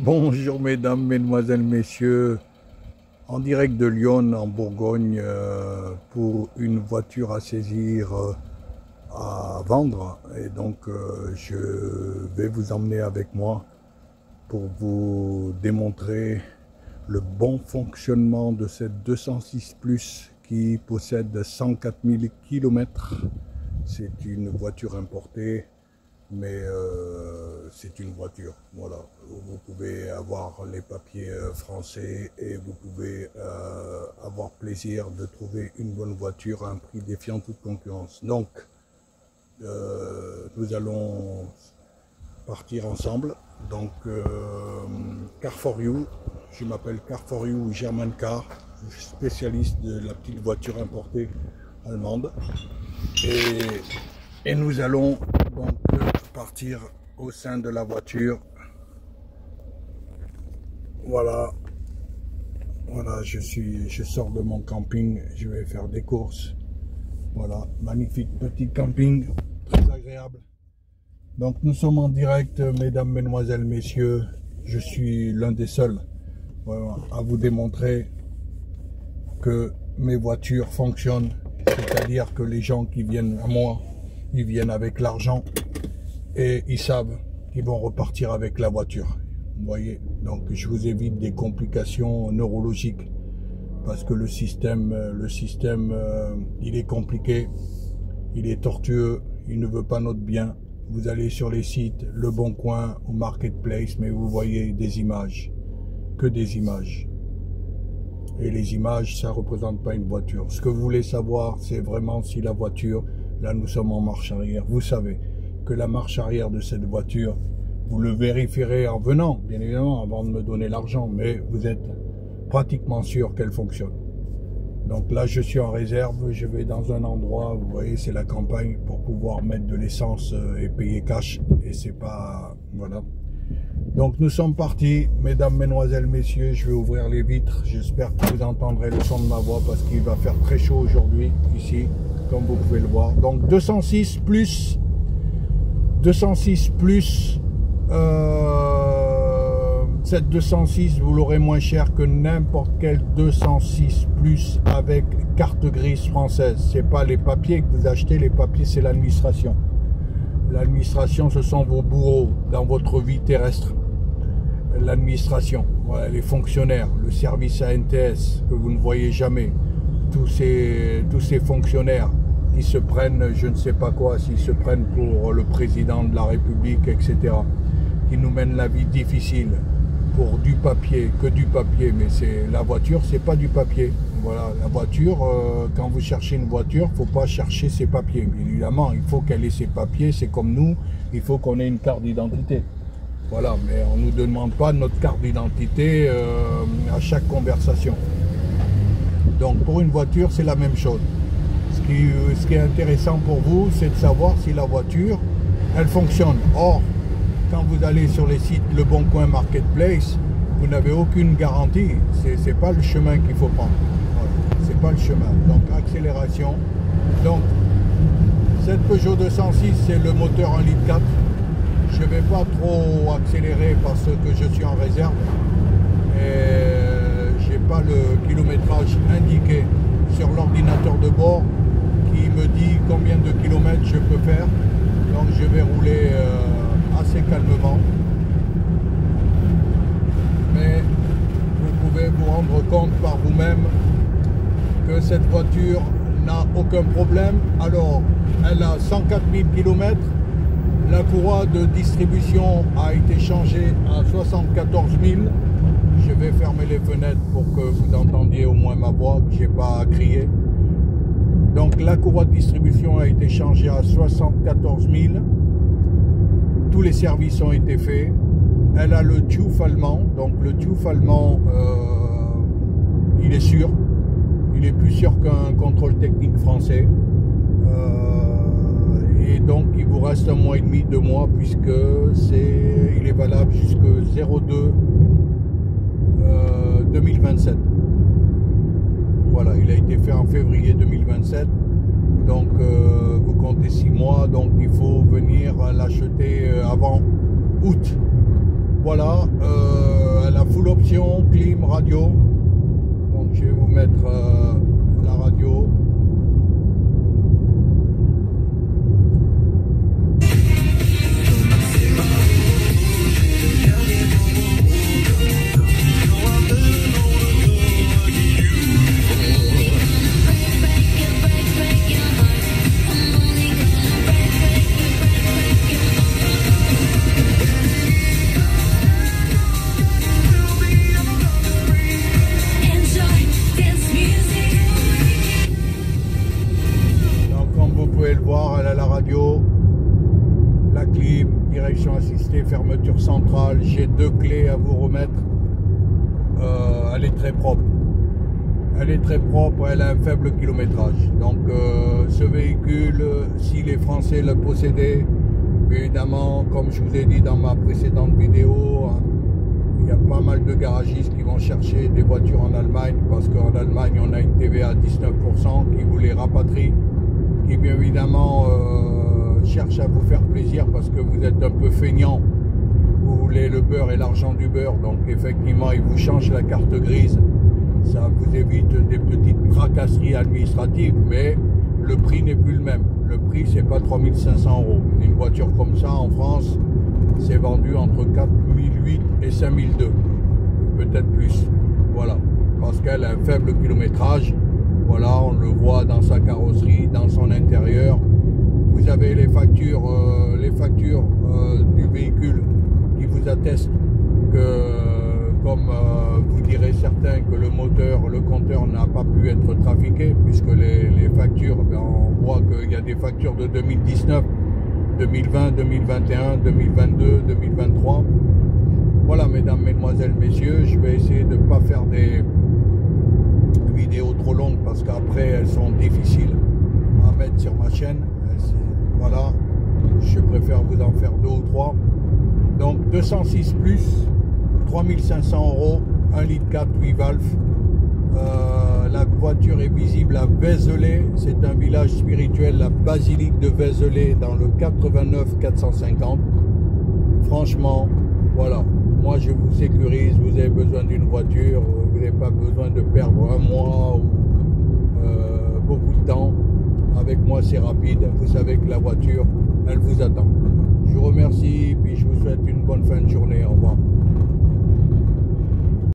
Bonjour mesdames, mesdemoiselles, messieurs, en direct de Lyon en Bourgogne pour une voiture à saisir, à vendre. Et donc je vais vous emmener avec moi pour vous démontrer le bon fonctionnement de cette 206 Plus qui possède 104 000 km. C'est une voiture importée, mais c'est une voiture, voilà. Vous pouvez avoir les papiers français et vous pouvez avoir plaisir de trouver une bonne voiture à un prix défiant toute concurrence. Donc, nous allons partir ensemble. Donc, Car4U, je m'appelle Car4U German Car, je suis spécialiste de la petite voiture importée allemande. Et nous allons donc partir au sein de la voiture. Voilà, je sors de mon camping, je vais faire des courses. Voilà, magnifique petit camping, très agréable. Donc nous sommes en direct, mesdames, mesdemoiselles, messieurs. Je suis l'un des seuls, voilà, à vous démontrer que mes voitures fonctionnent. C'est-à-dire que les gens qui viennent à moi, ils viennent avec l'argent et ils savent qu'ils vont repartir avec la voiture. Vous voyez, donc je vous évite des complications neurologiques parce que le système, il est compliqué, il est tortueux, il ne veut pas notre bien. Vous allez sur les sites Le Bon Coin ou Marketplace, mais vous voyez des images, que des images. Et les images, ça ne représente pas une voiture. Ce que vous voulez savoir, c'est vraiment si la voiture, là nous sommes en marche arrière. Vous savez que la marche arrière de cette voiture, vous le vérifierez en venant, bien évidemment, avant de me donner l'argent, mais vous êtes pratiquement sûr qu'elle fonctionne. Donc là, je suis en réserve, je vais dans un endroit, vous voyez, c'est la campagne, pour pouvoir mettre de l'essence et payer cash. Et c'est pas... Voilà. Donc nous sommes partis, mesdames, mesdemoiselles, messieurs, je vais ouvrir les vitres, j'espère que vous entendrez le son de ma voix parce qu'il va faire très chaud aujourd'hui, ici, comme vous pouvez le voir. Donc 206 Plus, cette 206, vous l'aurez moins cher que n'importe quel 206 Plus avec carte grise française. C'est pas les papiers que vous achetez, les papiers c'est l'administration. L'administration, ce sont vos bourreaux dans votre vie terrestre. L'administration, voilà, les fonctionnaires, le service ANTS que vous ne voyez jamais, tous ces fonctionnaires qui se prennent, je ne sais pas quoi, s'ils se prennent pour le président de la République, etc., qui nous mènent la vie difficile pour du papier, que du papier, mais c'est la voiture, c'est pas du papier. Voilà, la voiture, quand vous cherchez une voiture, il ne faut pas chercher ses papiers. Bien évidemment, il faut qu'elle ait ses papiers, c'est comme nous, il faut qu'on ait une carte d'identité. Voilà, mais on ne nous demande pas notre carte d'identité à chaque conversation. Donc pour une voiture, c'est la même chose. Ce qui est intéressant pour vous, c'est de savoir si la voiture, elle fonctionne. Or, quand vous allez sur les sites Le Bon Coin Marketplace, vous n'avez aucune garantie. C'est pas le chemin qu'il faut prendre. Voilà, c'est pas le chemin. Donc accélération. Donc cette Peugeot 206, c'est le moteur 1,4 litre. Je ne vais pas trop accélérer parce que je suis en réserve et j'ai pas le kilométrage indiqué sur l'ordinateur de bord qui me dit combien de kilomètres je peux faire. Donc je vais rouler assez calmement, mais vous pouvez vous rendre compte par vous-même que cette voiture n'a aucun problème. Alors elle a 104 000 km. La courroie de distribution a été changée à 74 000. Je vais fermer les fenêtres pour que vous entendiez au moins ma voix, que je n'ai pas à crier. Donc la courroie de distribution a été changée à 74 000. Tous les services ont été faits. Elle a le TÜV allemand. Donc le TÜV allemand, il est sûr. Il est plus sûr qu'un contrôle technique français. Et donc il vous reste 1 mois et demi, 2 mois, puisque il est valable jusqu'au 02 2027. Voilà, il a été fait en février 2027. Donc vous comptez 6 mois, donc il faut venir l'acheter avant août. Voilà. full option, clim, radio. Donc je vais vous mettre la radio. Le voir, elle a la radio, la clim, direction assistée, fermeture centrale. J'ai 2 clés à vous remettre. Elle est très propre. Elle est très propre, elle a un faible kilométrage. Donc ce véhicule, si les Français le possédaient, évidemment, comme je vous ai dit dans ma précédente vidéo, hein, il y a pas mal de garagistes qui vont chercher des voitures en Allemagne, parce qu'en Allemagne on a une TVA à 19% qui vous les rapatrie, qui bien évidemment cherche à vous faire plaisir parce que vous êtes un peu feignant, vous voulez le beurre et l'argent du beurre, donc effectivement ils vous changent la carte grise, ça vous évite des petites tracasseries administratives, mais le prix n'est plus le même. Le prix c'est pas 3 500 €. Une voiture comme ça en France c'est vendu entre 4 008 et 5 002, peut-être plus, voilà, parce qu'elle a un faible kilométrage. Voilà, on le voit dans sa carrosserie, dans son intérieur. Vous avez les factures du véhicule qui vous attestent que, comme vous direz certains, que le moteur, le compteur n'a pas pu être trafiqué, puisque les factures, ben, on voit qu'il y a des factures de 2019, 2020, 2021, 2022, 2023. Voilà, mesdames, mesdemoiselles, messieurs, je vais essayer de ne pas faire des vidéos trop longues parce qu'après elles sont difficiles à mettre sur ma chaîne. Voilà, je préfère vous en faire 2 ou 3. Donc 206 plus 3500 €, 1,4 litre 8 valves. La voiture est visible à Vézelay, c'est un village spirituel, la basilique de Vézelay, dans le 89 450. Franchement, voilà, moi je vous sécurise. Vous avez besoin d'une voiture, vous n'avez pas besoin de perdre un mois ou beaucoup de temps. Avec moi c'est rapide, vous savez que la voiture elle vous attend. Je vous remercie, puis je vous souhaite une bonne fin de journée. Au revoir.